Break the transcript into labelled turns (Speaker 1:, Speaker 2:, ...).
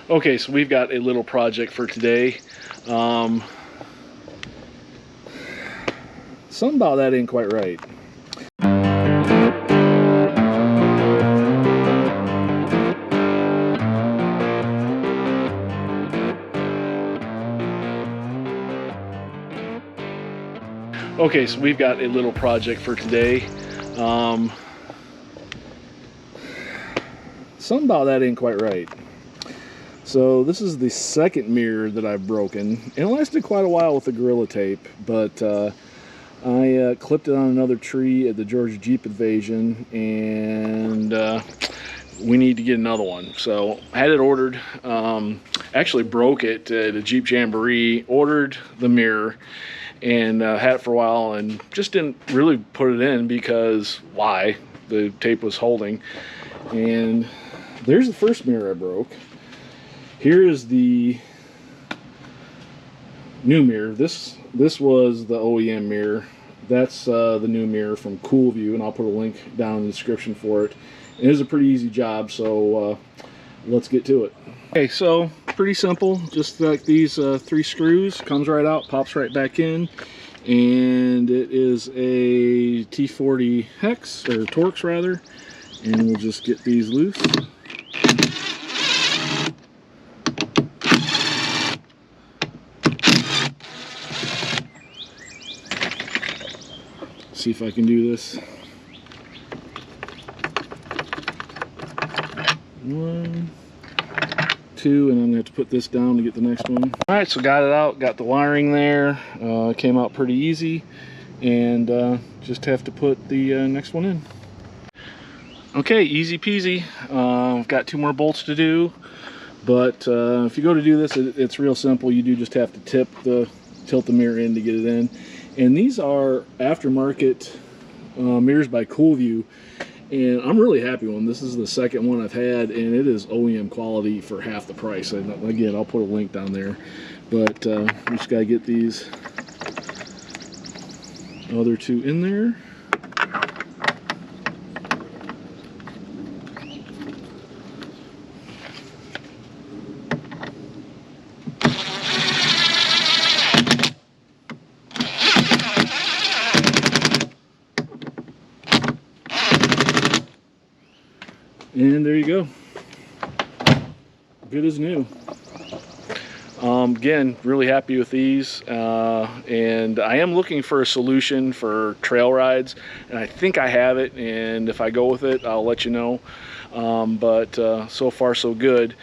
Speaker 1: Okay, so we've got a little project for today. Something about that ain't quite right. Okay, so we've got a little project for today. Something about that ain't quite right. So this is the second mirror that I've broken. It lasted quite a while with the Gorilla Tape, but I clipped it on another tree at the Georgia Jeep Invasion, and we need to get another one. So I had it ordered. Actually broke it at a Jeep Jamboree, ordered the mirror, and had it for a while and just didn't really put it in because why? The tape was holding. And there's the first mirror I broke. Here is the new mirror. This was the OEM mirror. That's the new mirror from Kool Vue, and I'll put a link down in the description for it. It is a pretty easy job, so let's get to it. Okay, so pretty simple. Just like these 3 screws, comes right out, pops right back in, and it is a T40 hex, or Torx rather, and we'll just get these loose. See if I can do this. 1, 2, and I'm gonna have to put this down to get the next one. All right, so got it out, got the wiring there. Came out pretty easy, and just have to put the next one in. Okay, easy peasy. I've got 2 more bolts to do, but if you go to do this, it's real simple. You do just have to tilt the mirror in to get it in. And these are aftermarket mirrors by Kool Vue, and I'm really happy with them. This is the second one I've had, and it is OEM quality for half the price. And again, I'll put a link down there, but we just gotta get these other 2 in there. And there you go, good as new. Again, really happy with these, and I am looking for a solution for trail rides, and I think I have it, and if I go with it, I'll let you know. But so far so good.